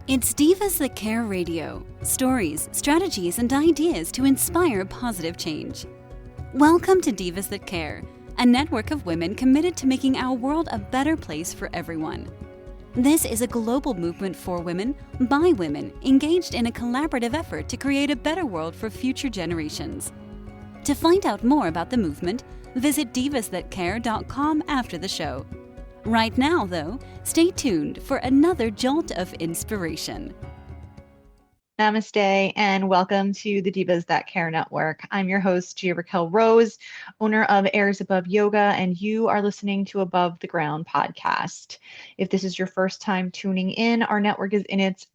It's Divas That Care Radio. Stories, strategies, and ideas to inspire positive change. Welcome to Divas That Care, a network of women committed to making our world a better place for everyone. This is a global movement for women, by women, engaged in a collaborative effort to create a better world for future generations. To find out more about the movement, visit divasthatcare.com after the show. Right now, though, stay tuned for another jolt of inspiration. Namaste and welcome to the Divas That Care Network. I'm your host, Gia-Raquel Rose, owner of Airs Above Yoga, and you are listening to Above the Ground podcast. If this is your first time tuning in, our network is in its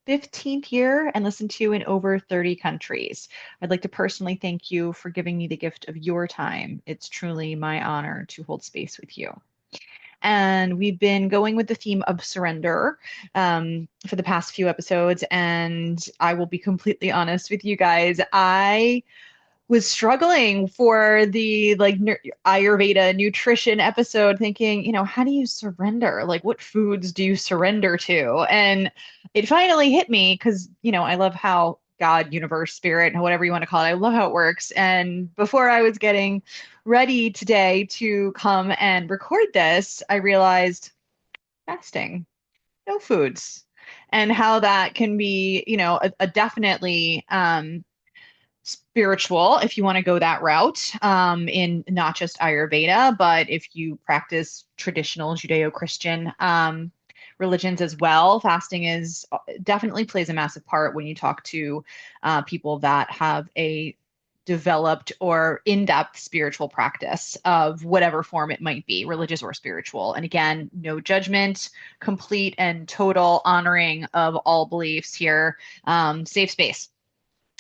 15th year and listened to in over 30 countries. I'd like to personally thank you for giving me the gift of your time. It's truly my honor to hold space with you. And we've been going with the theme of surrender for the past few episodes. And I will be completely honest with you guys. I was struggling for the Ayurveda nutrition episode, thinking, how do you surrender? Like, what foods do you surrender to? And it finally hit me because, I love how God, universe, spirit, whatever you want to call it, I love how it works. And before I was getting ready today to come and record this, I realized fasting, no foods, and how that can be, a definitely spiritual, if you want to go that route, in not just Ayurveda, but if you practice traditional Judeo-Christian religions as well, fasting is definitely plays a massive part when you talk to people that have a developed or in-depth spiritual practice of whatever form it might be, religious or spiritual. And again, no judgment, complete and total honoring of all beliefs here, safe space.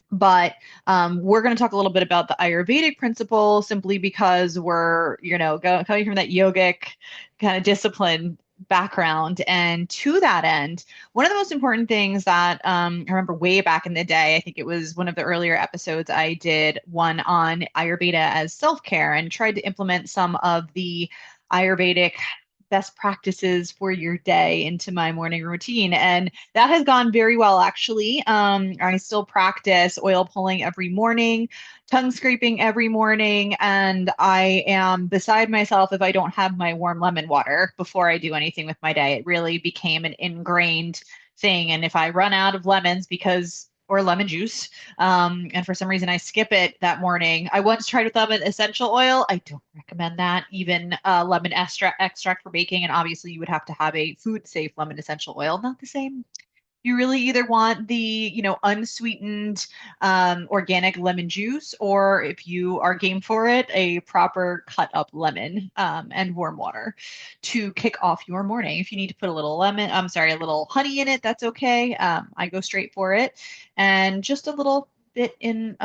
But we're going to talk a little bit about the Ayurvedic principle simply because we're, coming from that yogic kind of discipline background. And to that end, one of the most important things that I remember way back in the day, I think it was one of the earlier episodes, I did one on Ayurveda as self-care and tried to implement some of the Ayurvedic best practices for your day into my morning routine. And that has gone very well, actually. I still practice oil pulling every morning, tongue scraping every morning, and I am beside myself if I don't have my warm lemon water before I do anything with my day. It really became an ingrained thing. And if I run out of lemons or lemon juice, and for some reason I skip it that morning. I once tried with lemon essential oil. I don't recommend that, even lemon extract for baking. And obviously you would have to have a food safe lemon essential oil, not the same. You really either want the, unsweetened organic lemon juice, or if you are game for it, a proper cut up lemon and warm water to kick off your morning. If you need to put a little a little honey in it, that's okay. I go straight for it. And just a little bit in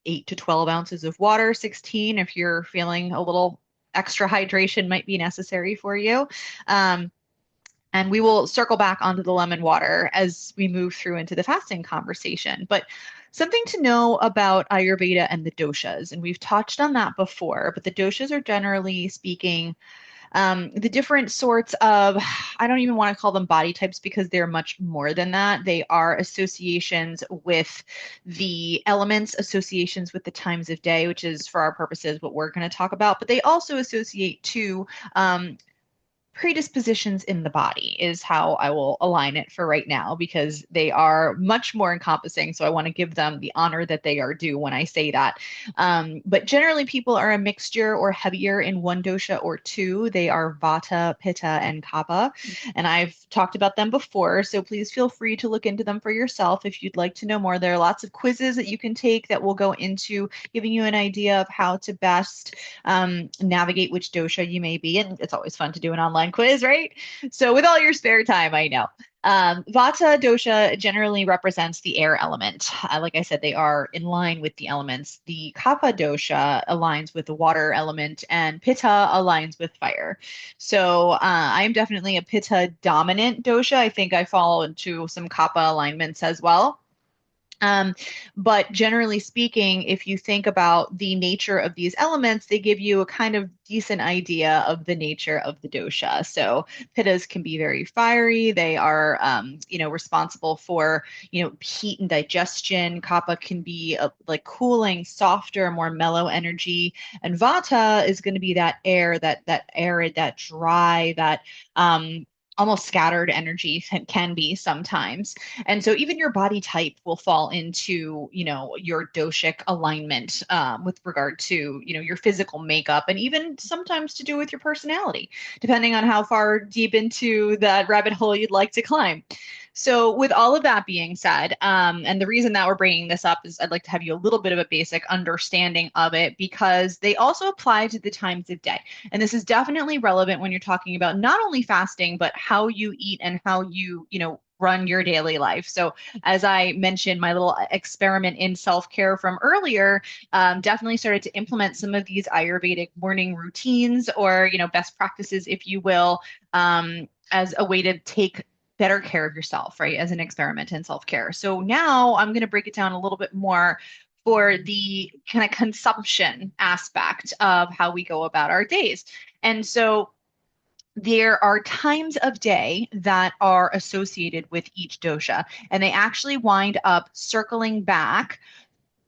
8 to 12 ounces of water, 16 if you're feeling a little extra hydration might be necessary for you. And we will circle back onto the lemon water as we move through into the fasting conversation. But something to know about Ayurveda and the doshas, and we've touched on that before, but the doshas are generally speaking the different sorts of, I don't even want to call them body types because they're much more than that. They are associations with the elements, associations with the times of day, which is for our purposes what we're going to talk about. But they also associate to predispositions in the body is how I will align it for right now, because they are much more encompassing. So I want to give them the honor that they are due when I say that. But generally people are a mixture or heavier in one dosha or two. They are Vata, Pitta, and Kapha. And I've talked about them before, so please feel free to look into them for yourself if you'd like to know more. There are lots of quizzes that you can take that will go into giving you an idea of how to best navigate which dosha you may be. And it's always fun to do an online quiz, right? So with all your spare time, I know. Vata dosha generally represents the air element. Like I said, they are in line with the elements. The Kapha dosha aligns with the water element, and Pitta aligns with fire. So I am definitely a Pitta dominant dosha. I think I fall into some Kapha alignments as well. Um, but generally speaking, if you think about the nature of these elements, they give you a kind of decent idea of the nature of the dosha. So pittas can be very fiery. They are, responsible for, heat and digestion. Kapha can be like cooling, softer, more mellow energy. And vata is going to be that air, that arid, that dry, that almost scattered energy can be sometimes. And so even your body type will fall into, your doshic alignment with regard to, your physical makeup and even sometimes to do with your personality, depending on how far deep into that rabbit hole you'd like to climb. So, with all of that being said, and the reason that we're bringing this up is I'd like to have you a little bit of a basic understanding of it because they also apply to the times of day. And this is definitely relevant when you're talking about not only fasting, but how you eat and how you run your daily life. So, as I mentioned, my little experiment in self-care from earlier, definitely started to implement some of these Ayurvedic morning routines or, best practices, if you will, as a way to take better care of yourself, right? As an experiment in self-care. So now I'm going to break it down a little bit more for the kind of consumption aspect of how we go about our days. And so there are times of day that are associated with each dosha, and they actually wind up circling back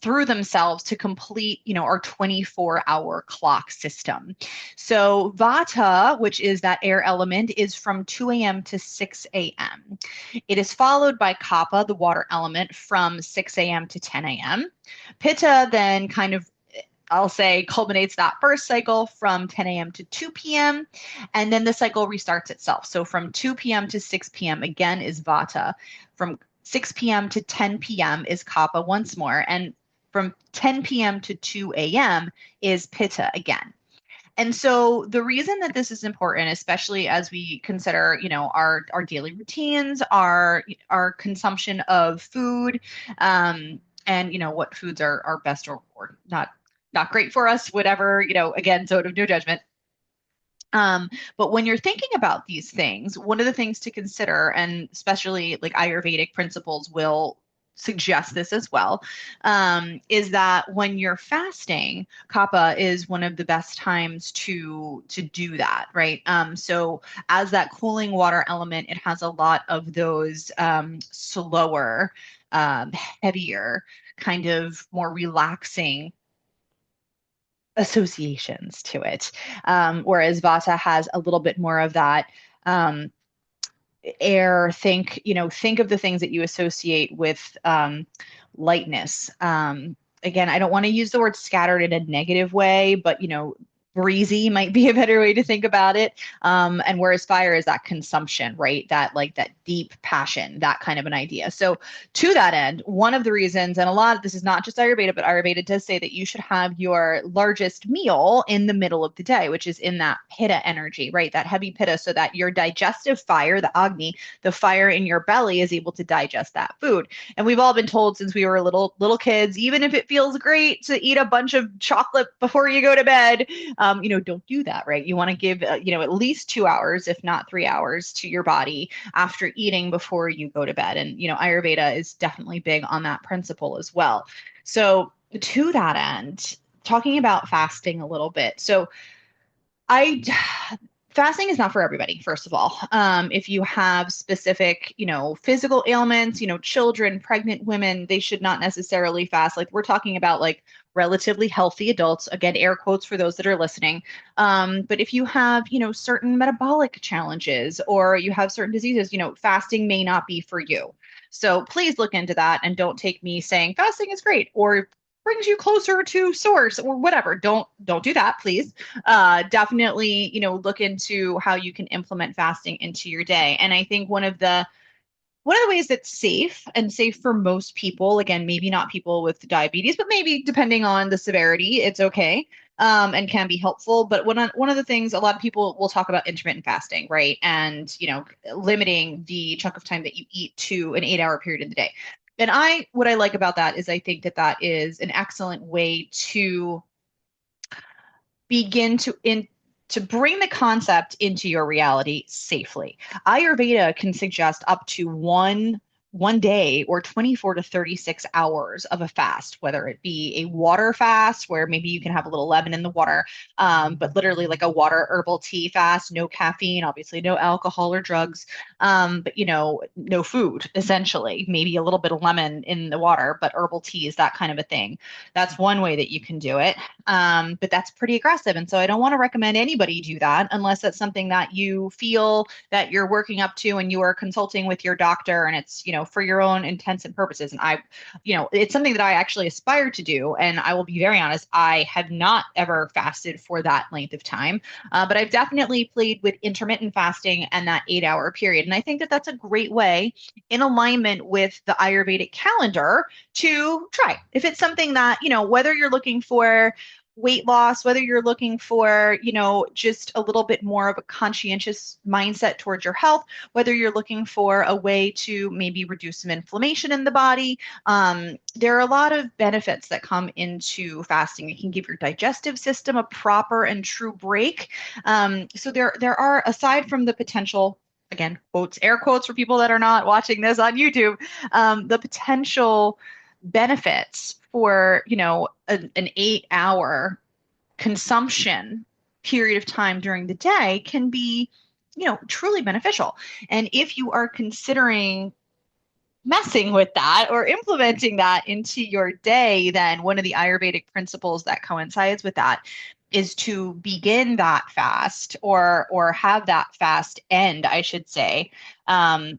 through themselves to complete, our 24-hour clock system. So Vata, which is that air element, is from 2 a.m. to 6 a.m. It is followed by Kapha, the water element, from 6 a.m. to 10 a.m. Pitta then kind of I'll say culminates that first cycle from 10 a.m. to 2 p.m. And then the cycle restarts itself. So from 2 p.m. to 6 p.m. again is Vata. From 6 p.m. to 10 p.m. is Kapha once more. And from 10 p.m. to 2 a.m. is Pitta again. And so the reason that this is important, especially as we consider, our daily routines, our consumption of food, and what foods are best or not great for us, whatever, again, zone of no judgment. But when you're thinking about these things, one of the things to consider, and especially like Ayurvedic principles will suggest this as well, is that when you're fasting, kapha is one of the best times to do that, right? So as that cooling water element, it has a lot of those slower, heavier, kind of more relaxing associations to it. Whereas Vata has a little bit more of that air. Think of the things that you associate with lightness. Again, I don't want to use the word scattered in a negative way, but breezy might be a better way to think about it. And whereas fire is that consumption, right? That deep passion, that kind of an idea. So to that end, one of the reasons, and a lot of this is not just Ayurveda, but Ayurveda does say that you should have your largest meal in the middle of the day, which is in that pitta energy, right? That heavy pitta, so that your digestive fire, the agni, the fire in your belly, is able to digest that food. And we've all been told since we were little kids, even if it feels great to eat a bunch of chocolate before you go to bed, don't do that, right? You want to give, at least 2 hours, if not 3 hours, to your body after eating before you go to bed. And, Ayurveda is definitely big on that principle as well. So to that end, talking about fasting a little bit. So fasting is not for everybody, first of all. If you have specific, physical ailments, children, pregnant women, they should not necessarily fast. Like we're talking about like relatively healthy adults, again, air quotes for those that are listening. But if you have, certain metabolic challenges or you have certain diseases, fasting may not be for you. So please look into that and don't take me saying fasting is great or brings you closer to source or whatever. Don't do that, please. Definitely, look into how you can implement fasting into your day. And I think one of the ways that's safe and safe for most people, again, maybe not people with diabetes, but maybe depending on the severity, it's okay. And can be helpful. But one of the things, a lot of people will talk about intermittent fasting, right? And, limiting the chunk of time that you eat to an 8-hour period in the day. And what I like about that is I think that is an excellent way to begin to bring the concept into your reality safely. Ayurveda can suggest up to one one day or 24 to 36 hours of a fast, whether it be a water fast where maybe you can have a little lemon in the water, but literally like a water herbal tea fast, no caffeine, obviously no alcohol or drugs, but no food essentially, maybe a little bit of lemon in the water, but herbal teas, that kind of a thing. That's one way that you can do it. But that's pretty aggressive. And so I don't want to recommend anybody do that unless that's something that you feel that you're working up to and you are consulting with your doctor and it's, for your own intents and purposes. And it's something that I actually aspire to do. And I will be very honest, I have not ever fasted for that length of time, but I've definitely played with intermittent fasting and that 8-hour period. And I think that that's a great way in alignment with the Ayurvedic calendar to try. If it's something that, whether you're looking for weight loss, whether you're looking for, just a little bit more of a conscientious mindset towards your health, whether you're looking for a way to maybe reduce some inflammation in the body. There are a lot of benefits that come into fasting. It can give your digestive system a proper and true break. So there are, aside from the potential, again, quotes, air quotes for people that are not watching this on YouTube, the potential benefits for, an 8-hour consumption period of time during the day can be, truly beneficial. And if you are considering messing with that or implementing that into your day, then one of the Ayurvedic principles that coincides with that is to begin that fast or have that fast end, I should say, in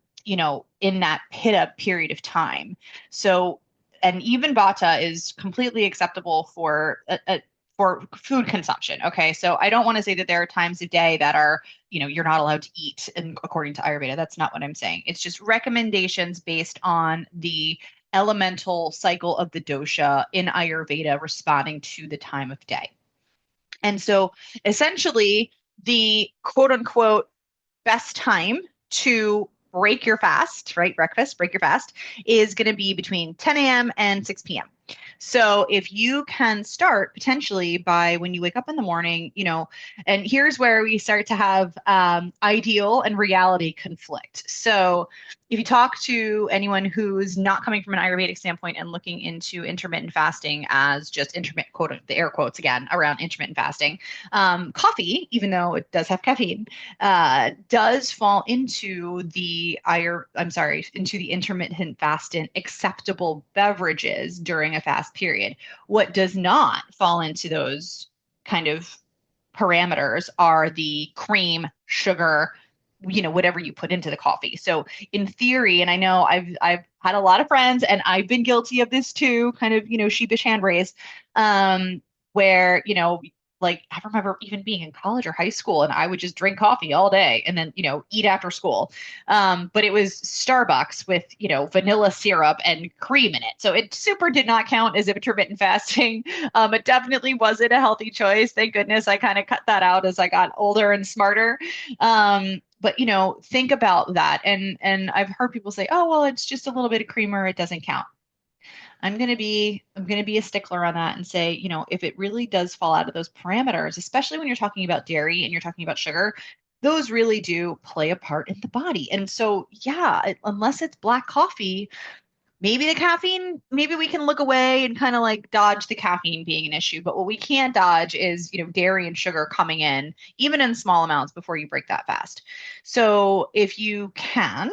that pitta period of time. So, and even vata is completely acceptable for food consumption. Okay. So I don't want to say that there are times of day that are, you're not allowed to eat according to Ayurveda. That's not what I'm saying. It's just recommendations based on the elemental cycle of the dosha in Ayurveda responding to the time of day. And so essentially the quote unquote best time to break your fast, right? Breakfast, break your fast is going to be between 10 a.m. and 6 p.m. So if you can start potentially by when you wake up in the morning, and here's where we start to have ideal and reality conflict. So if you talk to anyone who's not coming from an Ayurvedic standpoint and looking into intermittent fasting as just intermittent, quote, the air quotes again around intermittent fasting, coffee, even though it does have caffeine, does fall into the into the intermittent fasting acceptable beverages during a fast period. What does not fall into those kind of parameters are the cream, sugar, whatever you put into the coffee. So in theory, and I know I've had a lot of friends and I've been guilty of this too, kind of, sheepish hand raise, where, like I remember even being in college or high school and I would just drink coffee all day and then, eat after school. But it was Starbucks with, vanilla syrup and cream in it. So it super did not count as intermittent fasting. It definitely wasn't a healthy choice. Thank goodness I kind of cut that out as I got older and smarter. But think about that. And I've heard people say, oh, well, it's just a little bit of creamer. It doesn't count. I'm going to be a stickler on that and say, if it really does fall out of those parameters, especially when you're talking about dairy and you're talking about sugar, those really do play a part in the body. And so, yeah, unless it's black coffee, maybe the caffeine, maybe we can look away and kind of like dodge the caffeine being an issue. But what we can't dodge is, dairy and sugar coming in, even in small amounts before you break that fast. So if you can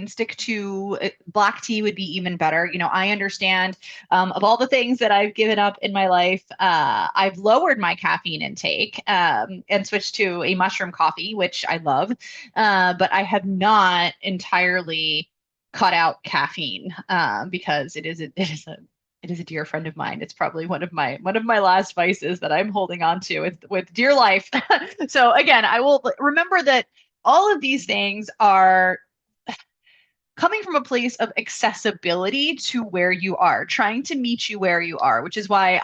stick to black tea would be even better. I understand of all the things that I've given up in my life, I've lowered my caffeine intake and switched to a mushroom coffee, which I love. But I have not entirely cut out caffeine because it is a dear friend of mine. It's probably one of my last vices that I'm holding on to with dear life. So again, I will remember that all of these things are coming from a place of accessibility to where you are, trying to meet you where you are, which is why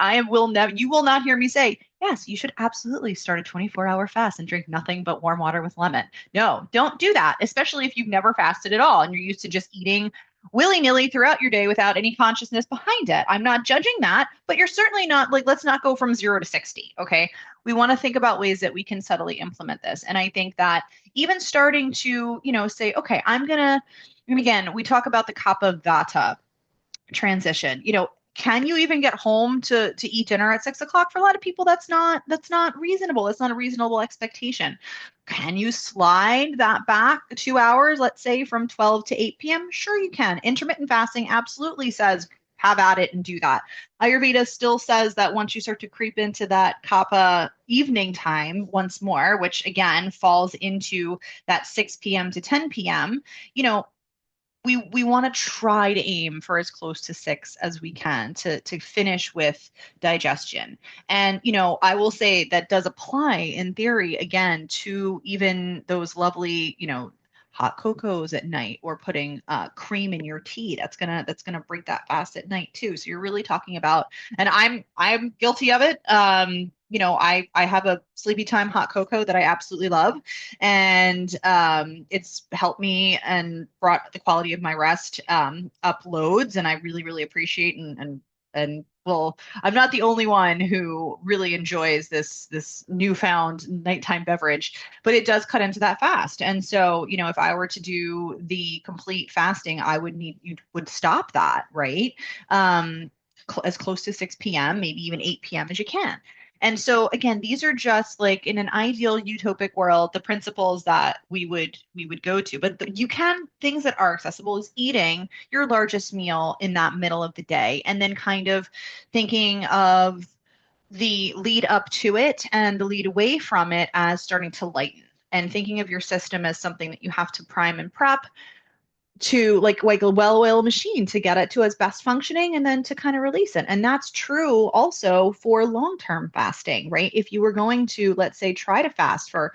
you will not hear me say, yes, you should absolutely start a 24-hour fast and drink nothing but warm water with lemon. No, don't do that, especially if you've never fasted at all and you're used to just eating willy-nilly throughout your day without any consciousness behind it. I'm not judging that, but you're certainly not like, let's not go from 0 to 60. Okay. We want to think about ways that we can subtly implement this. And I think that even starting to, say, okay, and again, we talk about the kapha vata transition. Can you even get home to eat dinner at 6 o'clock? For a lot of people, that's not reasonable. It's not a reasonable expectation. Can you slide that back 2 hours, let's say from 12 to 8 p.m.? Sure, you can. Intermittent fasting absolutely says have at it and do that. Ayurveda still says that once you start to creep into that kapha evening time once more, which again falls into that 6 p.m. to 10 p.m., we want to try to aim for as close to 6 as we can to finish with digestion. And, I will say that does apply in theory, again, to even those lovely, hot cocos at night, or putting cream in your tea. That's gonna break that fast at night too. So you're really talking about, and I'm guilty of it. I have a sleepy time hot cocoa that I absolutely love, and it's helped me and brought the quality of my rest up loads, and I really really appreciate and well, I'm not the only one who really enjoys this newfound nighttime beverage, but it does cut into that fast. And so, if I were to do the complete fasting, you would stop that, right? As close to 6 p.m., maybe even 8 p.m. as you can. And so again, these are just like in an ideal utopic world, the principles that we would go to. But you can, things that are accessible is eating your largest meal in that middle of the day, and then kind of thinking of the lead up to it and the lead away from it as starting to lighten, and thinking of your system as something that you have to prime and prep to, like a well-oiled machine, to get it to its best functioning and then to kind of release it. And that's true also for long-term fasting, right? If you were going to, let's say, try to fast for,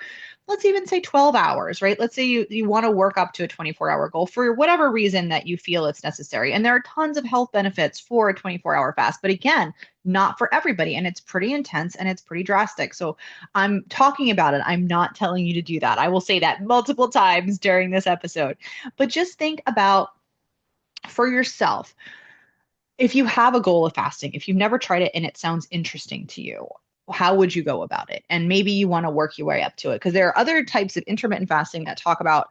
let's even say 12 hours, right? Let's say you want to work up to a 24-hour goal for whatever reason that you feel it's necessary. And there are tons of health benefits for a 24-hour fast, but again, not for everybody. And it's pretty intense and it's pretty drastic. So I'm talking about it. I'm not telling you to do that. I will say that multiple times during this episode. But just think about, for yourself, if you have a goal of fasting, if you've never tried it and it sounds interesting to you, how would you go about it? And maybe you want to work your way up to it, because there are other types of intermittent fasting that talk about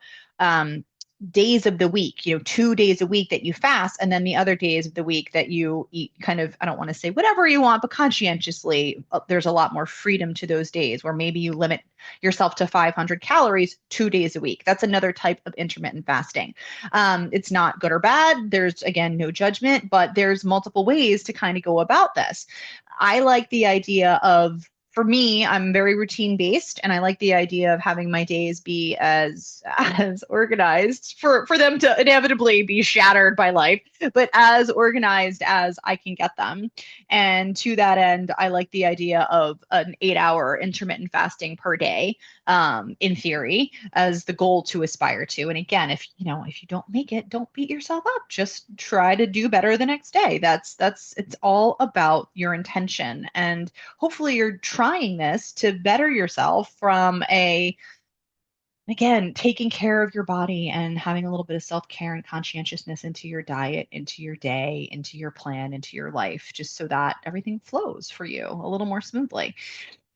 days of the week, 2 days a week that you fast, and then the other days of the week that you eat kind of, I don't want to say whatever you want, but conscientiously. There's a lot more freedom to those days, where maybe you limit yourself to 500 calories 2 days a week. That's another type of intermittent fasting. It's not good or bad. There's, again, no judgment, but there's multiple ways to kind of go about this. I like the idea of, for me, I'm very routine based, and I like the idea of having my days be as organized, for them to inevitably be shattered by life, but as organized as I can get them. And to that end, I like the idea of an 8-hour intermittent fasting per day, in theory, as the goal to aspire to. And again, if you don't make it, don't beat yourself up. Just try to do better the next day. It's all about your intention, and hopefully you're trying this to better yourself from again, taking care of your body and having a little bit of self-care and conscientiousness into your diet, into your day, into your plan, into your life, just so that everything flows for you a little more smoothly.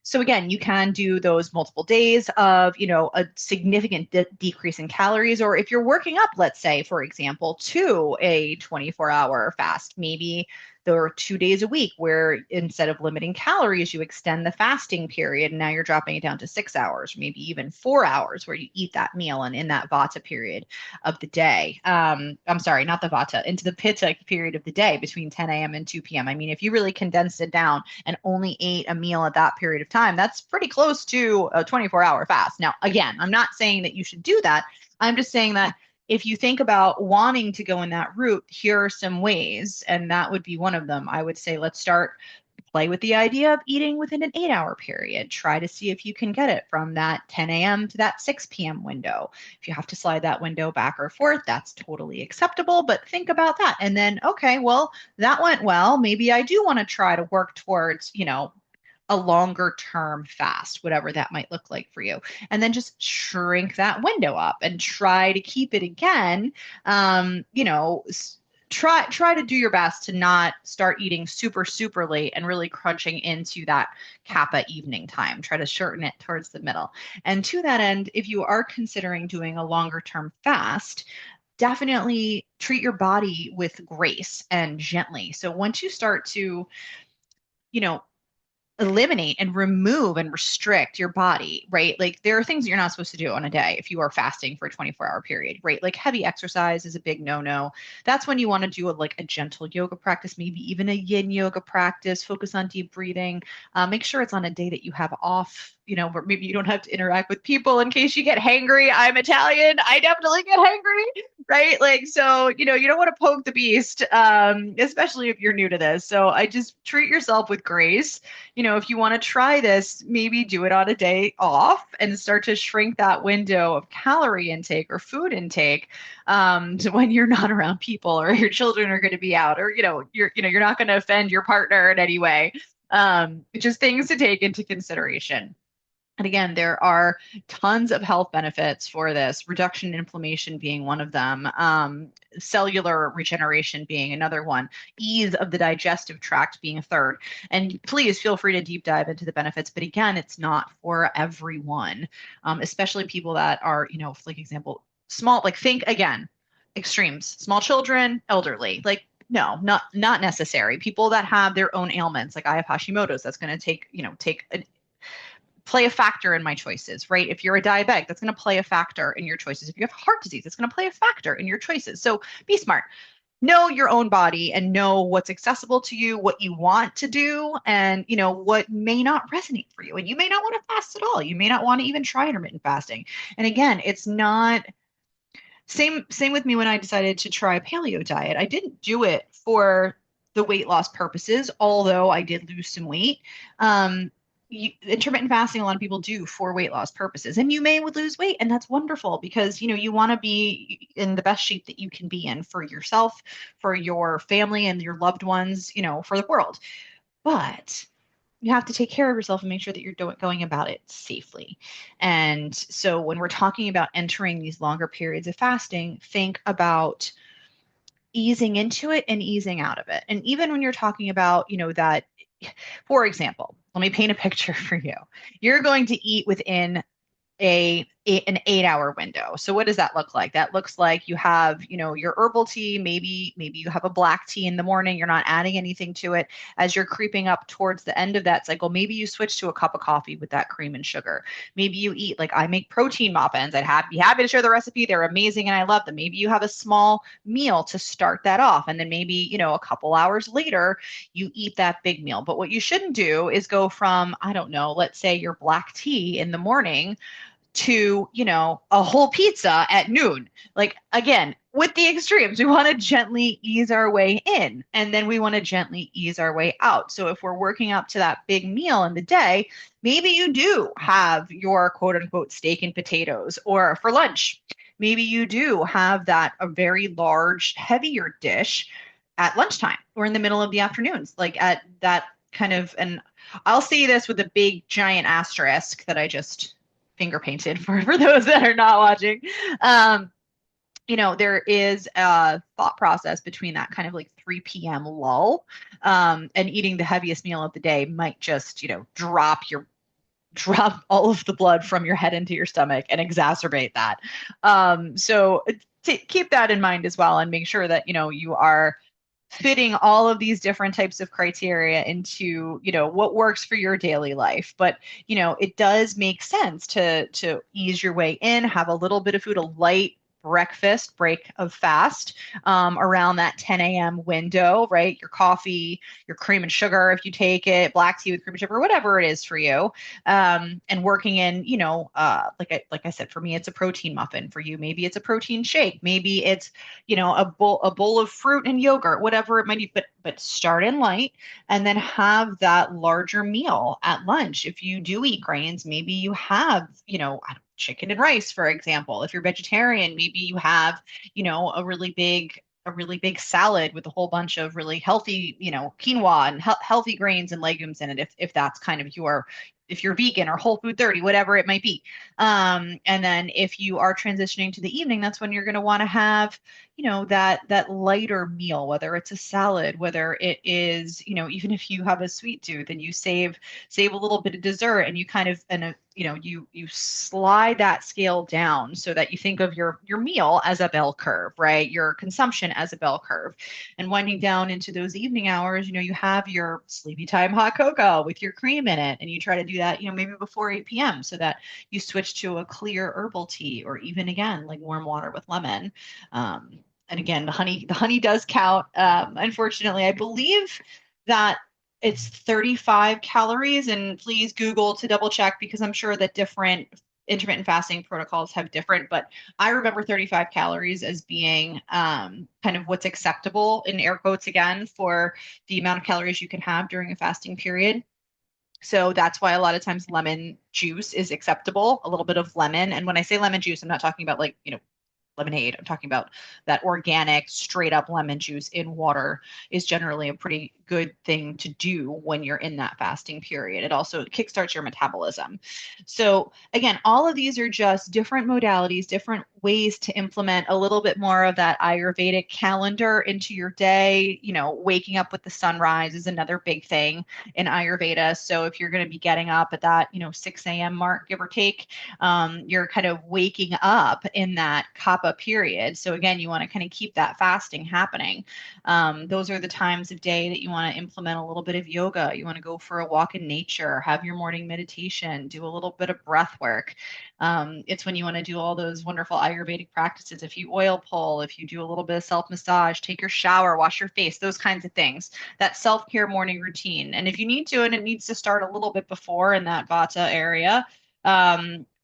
So again, you can do those multiple days of, a significant decrease in calories, or if you're working up, let's say, for example, to a 24-hour fast, maybe there are 2 days a week where instead of limiting calories, you extend the fasting period, and now you're dropping it down to 6 hours, maybe even 4 hours, where you eat that meal and in that vata period of the day. I'm sorry, not the vata, into the pitta period of the day between 10 a.m. and 2 p.m. I mean, if you really condensed it down and only ate a meal at that period of time, that's pretty close to a 24-hour fast. Now, again, I'm not saying that you should do that. I'm just saying that if you think about wanting to go in that route, here are some ways, and that would be one of them. I would say, let's play with the idea of eating within an 8-hour period. Try to see if you can get it from that 10 a.m. to that 6 p.m. window. If you have to slide that window back or forth, that's totally acceptable, but think about that. And then, okay, well, that went well. Maybe I do want to try to work towards, a longer term fast, whatever that might look like for you. And then just shrink that window up and try to keep it again. You know, try to do your best to not start eating super late and really crunching into that kappa evening time. Try to shorten it towards the middle. And to that end, if you are considering doing a longer term fast, definitely treat your body with grace and gently. So once you start to, you know, eliminate and remove and restrict your body, right? Like there are things that you're not supposed to do on a day if you are fasting for a 24-hour period, right? Like heavy exercise is a big no-no. That's when you want to do like a gentle yoga practice, maybe even a yin yoga practice, focus on deep breathing. Make sure it's on a day that you have off, you know, where maybe you don't have to interact with people in case you get hangry. I'm Italian. I definitely get hangry, right? Like, so, you know, you don't want to poke the beast, especially if you're new to this. So I just treat yourself with grace. You know, if you want to try this, maybe do it on a day off and start to shrink that window of calorie intake or food intake to when you're not around people or your children are going to be out or, you're not going to offend your partner in any way. Just things to take into consideration. And again, there are tons of health benefits for this, reduction in inflammation being one of them, cellular regeneration being another one, ease of the digestive tract being a third. And please feel free to deep dive into the benefits. But again, it's not for everyone, especially people that are, like example, small, like think again, extremes, small children, elderly, like no, not necessary. People that have their own ailments, like I have Hashimoto's, that's going to play a factor in my choices, right? If you're a diabetic, that's going to play a factor in your choices. If you have heart disease, it's going to play a factor in your choices. So be smart. Know your own body and know what's accessible to you, what you want to do, and what may not resonate for you. And you may not want to fast at all. You may not want to even try intermittent fasting. And again, it's not same with me when I decided to try paleo diet. I didn't do it for the weight loss purposes, although I did lose some weight. Intermittent fasting, a lot of people do for weight loss purposes, and you may lose weight, and that's wonderful because you want to be in the best shape that you can be in for yourself, for your family and your loved ones, for the world. But you have to take care of yourself and make sure that you're going about it safely. And so when we're talking about entering these longer periods of fasting, think about easing into it and easing out of it. And even when you're talking about, that, for example, let me paint a picture for you. You're going to eat within an 8-hour window. So what does that look like? That looks like you have, your herbal tea, maybe you have a black tea in the morning, you're not adding anything to it. As you're creeping up towards the end of that cycle, maybe you switch to a cup of coffee with that cream and sugar. Maybe you eat, like I make protein muffins. I'd be happy to share the recipe. They're amazing and I love them. Maybe you have a small meal to start that off. And then maybe, a couple hours later, you eat that big meal. But what you shouldn't do is go from, I don't know, let's say your black tea in the morning to, a whole pizza at noon. Like, again, with the extremes, we want to gently ease our way in, and then we want to gently ease our way out. So if we're working up to that big meal in the day, maybe you do have your quote unquote steak and potatoes, or for lunch, maybe you do have a very large, heavier dish at lunchtime or in the middle of the afternoons, like at that kind of, and I'll say this with a big giant asterisk that I just finger painted for those that are not watching. There is a thought process between that kind of like 3 p.m. lull and eating the heaviest meal of the day might just, drop all of the blood from your head into your stomach and exacerbate that. So keep that in mind as well and make sure that, you are fitting all of these different types of criteria into, what works for your daily life. But, it does make sense to ease your way in, have a little bit of food, a light breakfast break of fast around that 10 a.m. window, right? Your coffee, your cream and sugar, if you take it, black tea with cream and sugar, whatever it is for you. And working in, like I said, for me, it's a protein muffin. For you, maybe it's a protein shake. Maybe it's, a bowl of fruit and yogurt, whatever it might be, but start in light and then have that larger meal at lunch. If you do eat grains, maybe you have, chicken and rice, for example. If you're vegetarian, maybe you have, a really big a really big salad with a whole bunch of really healthy, quinoa and healthy grains and legumes in it, if that's kind of if you're vegan or whole food 30, whatever it might be. And then if you are transitioning to the evening, that's when you're going to want to have, that lighter meal, whether it's a salad, whether it is, even if you have a sweet tooth and you save a little bit of dessert, and you kind of, you slide that scale down so that you think of your meal as a bell curve, right? Your consumption as a bell curve. And winding down into those evening hours, you have your sleepy time hot cocoa with your cream in it, and you try to do that, maybe before 8 p.m. so that you switch to a clear herbal tea, or even again, like warm water with lemon. And again, the honey does count. Unfortunately, I believe that it's 35 calories, and please Google to double check, because I'm sure that different intermittent fasting protocols have different, but I remember 35 calories as being kind of what's acceptable, in air quotes again, for the amount of calories you can have during a fasting period. So that's why a lot of times lemon juice is acceptable, a little bit of lemon. And when I say lemon juice, I'm not talking about like, lemonade. I'm talking about that organic, straight up lemon juice in water is generally a pretty good thing to do when you're in that fasting period. It also kickstarts your metabolism. So again, all of these are just different modalities, different ways to implement a little bit more of that Ayurvedic calendar into your day. Waking up with the sunrise is another big thing in Ayurveda. So if you're going to be getting up at that, 6 a.m. mark, give or take, you're kind of waking up in that kapha period. So again, you want to kind of keep that fasting happening. Those are the times of day that you want to implement a little bit of yoga. You want to go for a walk in nature, have your morning meditation, do a little bit of breath work. It's when you want to do all those wonderful Ayurvedic practices. If you oil pull, if you do a little bit of self massage, take your shower, wash your face, those kinds of things, that self-care morning routine. And if you need to, and it needs to start a little bit before in that vata area,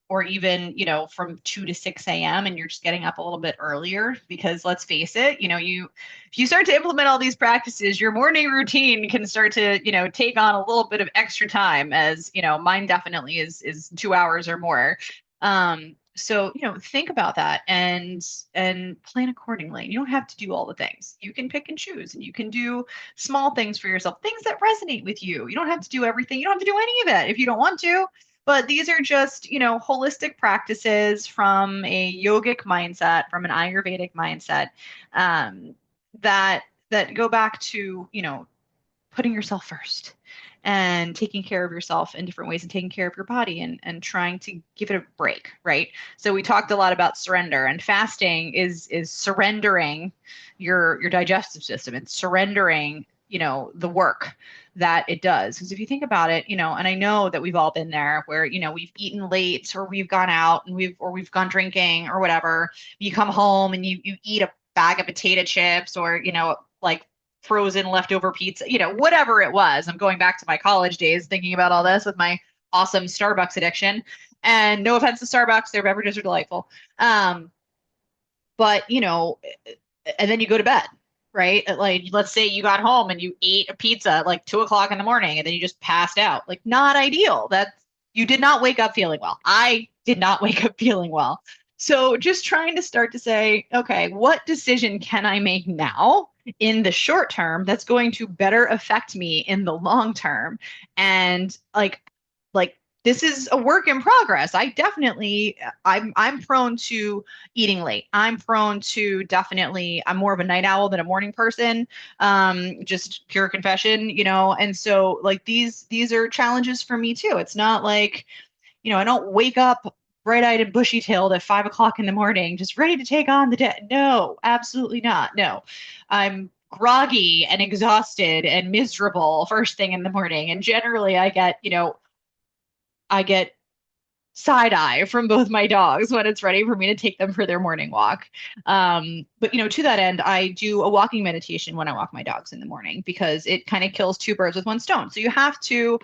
or even, from 2 to 6 a.m. and you're just getting up a little bit earlier, because let's face it, if you start to implement all these practices, your morning routine can start to, take on a little bit of extra time, as, mine definitely is 2 hours or more. So, think about that and plan accordingly. You don't have to do all the things. You can pick and choose, and you can do small things for yourself, things that resonate with you. You don't have to do everything. You don't have to do any of it if you don't want to. But these are just, holistic practices from a yogic mindset, from an Ayurvedic mindset, that go back to, putting yourself first and taking care of yourself in different ways, and taking care of your body, and trying to give it a break, right? So we talked a lot about surrender, and fasting is surrendering your digestive system. It's surrendering, the work that it does. Because if you think about it, and I know that we've all been there where, we've eaten late, or we've gone out and we've gone drinking or whatever. You come home and you eat a bag of potato chips, or, like frozen leftover pizza, whatever it was. I'm going back to my college days thinking about all this with my awesome Starbucks addiction. And no offense to Starbucks, their beverages are delightful. But, and then you go to bed, right? Like, let's say you got home and you ate a pizza at like 2 o'clock in the morning, and then you just passed out. Like, not ideal. You did not wake up feeling well. I did not wake up feeling well. So just trying to start to say, okay, what decision can I make now in the short term that's going to better affect me in the long term? And like this is a work in progress. I'm prone to eating late. I'm prone to I'm more of a night owl than a morning person. Just pure confession, and so like these are challenges for me too. It's not like, I don't wake up bright-eyed and bushy-tailed at 5 o'clock in the morning, just ready to take on the day. No, absolutely not. No, I'm groggy and exhausted and miserable first thing in the morning. And generally I get side eye from both my dogs when it's ready for me to take them for their morning walk. But to that end, I do a walking meditation when I walk my dogs in the morning, because it kind of kills two birds with one stone. So you have to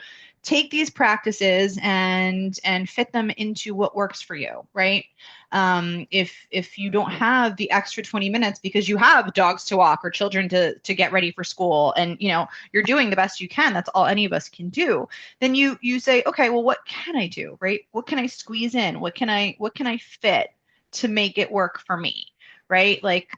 take these practices and fit them into what works for you, right? If you don't have the extra 20 minutes because you have dogs to walk or children to get ready for school, and you're doing the best you can, that's all any of us can do, then you say, okay, well, what can I do, right? What can I squeeze in? What can I fit to make it work for me, right? Like,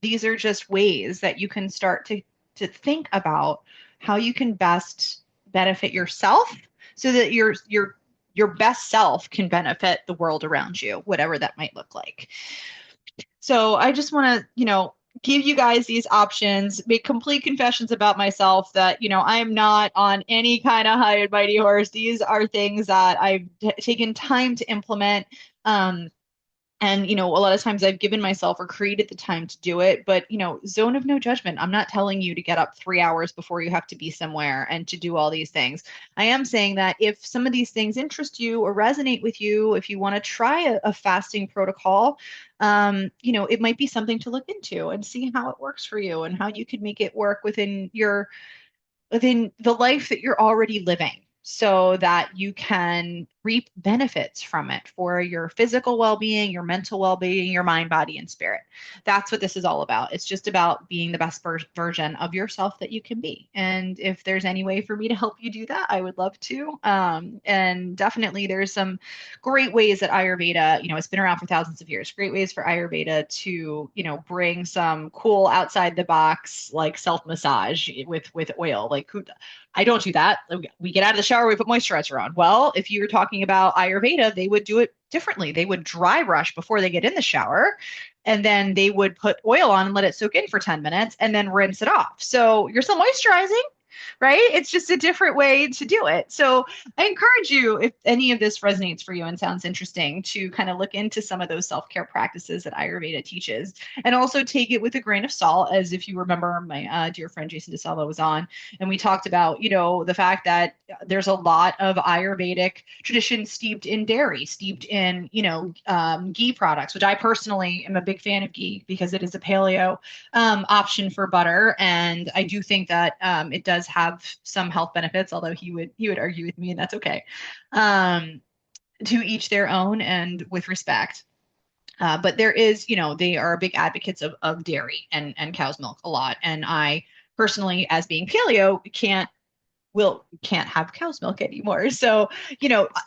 these are just ways that you can start to think about how you can best benefit yourself so that your best self can benefit the world around you, whatever that might look like. So I just want to, give you guys these options, make complete confessions about myself that, I am not on any kind of high and mighty horse. These are things that I've taken time to implement. And, a lot of times I've given myself or created the time to do it, but, zone of no judgment. I'm not telling you to get up 3 hours before you have to be somewhere and to do all these things. I am saying that if some of these things interest you or resonate with you, if you want to try a fasting protocol, it might be something to look into and see how it works for you and how you could make it work within the life that you're already living, so that you can reap benefits from it for your physical well-being, your mental well-being, your mind, body, and spirit. That's what this is all about. It's just about being the best version of yourself that you can be. And if there's any way for me to help you do that, I would love to. And definitely there's some great ways that Ayurveda, it's been around for thousands of years, great ways for Ayurveda to, bring some cool outside the box, like self-massage with oil. Like I don't do that. We get out of the shower, we put moisturizer on. Well, if you're talking about Ayurveda, they would do it differently. They would dry brush before they get in the shower, and then they would put oil on and let it soak in for 10 minutes and then rinse it off. So you're still moisturizing, right? It's just a different way to do it. So I encourage you, if any of this resonates for you and sounds interesting, to kind of look into some of those self-care practices that Ayurveda teaches, and also take it with a grain of salt. As if you remember, my dear friend Jason DeSalvo was on, and we talked about, the fact that there's a lot of Ayurvedic tradition steeped in dairy, steeped in, ghee products, which I personally am a big fan of ghee because it is a paleo option for butter. And I do think that it does have some health benefits, although he would argue with me, and that's okay. To each their own and with respect. But there is, they are big advocates of dairy and cow's milk a lot. And I personally, as being paleo, can't have cow's milk anymore. So,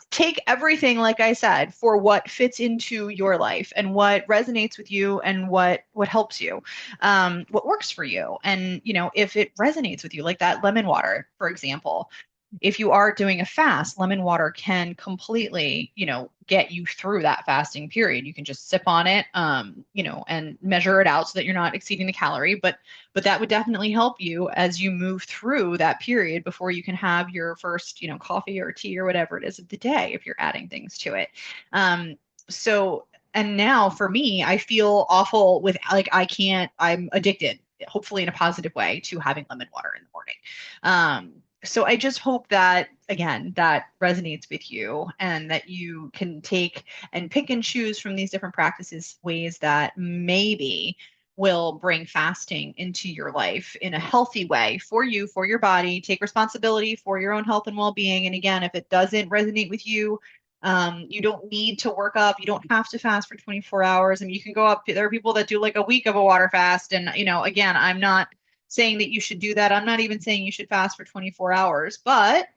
take everything, like I said, for what fits into your life and what resonates with you and what helps you, what works for you. And, if it resonates with you, like that lemon water, for example, if you are doing a fast, lemon water can completely, get you through that fasting period. You can just sip on it, and measure it out so that you're not exceeding the calorie. But that would definitely help you as you move through that period before you can have your first, coffee or tea or whatever it is of the day, if you're adding things to it. And now for me, I feel awful with, like, I'm addicted, hopefully in a positive way, to having lemon water in the morning. So I just hope that, again, that resonates with you and that you can take and pick and choose from these different practices, ways that maybe will bring fasting into your life in a healthy way for you, for your body. Take responsibility for your own health and well-being. And again, if it doesn't resonate with you, you don't need to work up. You don't have to fast for 24 hours. I mean, you can go up. There are people that do like a week of a water fast. And, again, I'm not saying that you should do that. I'm not even saying you should fast for 24 hours. But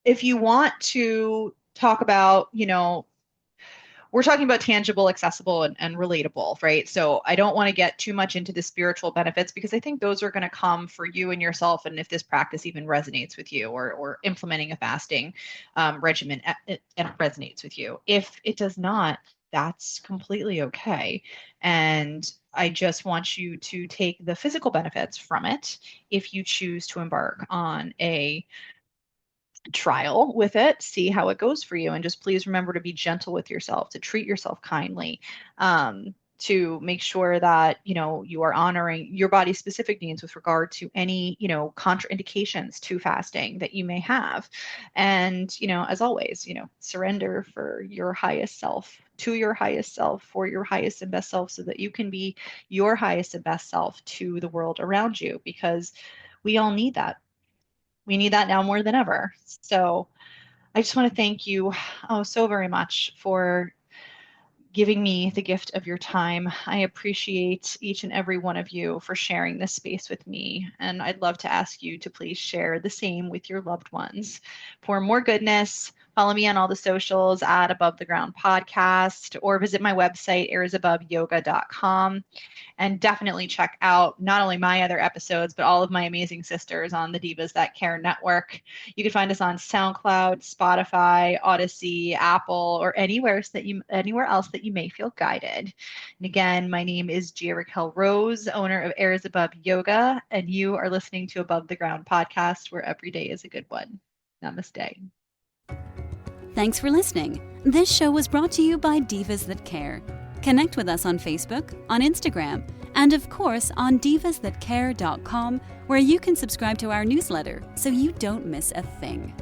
if you want to talk about, we're talking about tangible, accessible, and relatable, right? So I don't want to get too much into the spiritual benefits, because I think those are going to come for you and yourself, and if this practice even resonates with you, or implementing a fasting regimen resonates with you. If it does not, that's completely okay. And I just want you to take the physical benefits from it if you choose to embark on a trial with it, see how it goes for you. And just please remember to be gentle with yourself, to treat yourself kindly, to make sure that, you are honoring your body's specific needs with regard to any, contraindications to fasting that you may have. And, as always, surrender for your highest self, to your highest self, for your highest and best self, so that you can be your highest and best self to the world around you, because we all need that. We need that now more than ever. So I just want to thank you so very much for giving me the gift of your time. I appreciate each and every one of you for sharing this space with me. And I'd love to ask you to please share the same with your loved ones. For more goodness, Follow me on all the socials at Above the Ground Podcast, or visit my website, airsAboveYoga.com. And definitely check out not only my other episodes, but all of my amazing sisters on the Divas That Care network. You can find us on SoundCloud, Spotify, Odyssey, Apple, or anywhere else that you may feel guided. And again, my name is Gia-Raquel Rose, owner of Airs Above Yoga, and you are listening to Above the Ground Podcast, where every day is a good one. Namaste. Thanks for listening. This show was brought to you by Divas That Care. Connect with us on Facebook, on Instagram, and of course on divasthatcare.com, where you can subscribe to our newsletter so you don't miss a thing.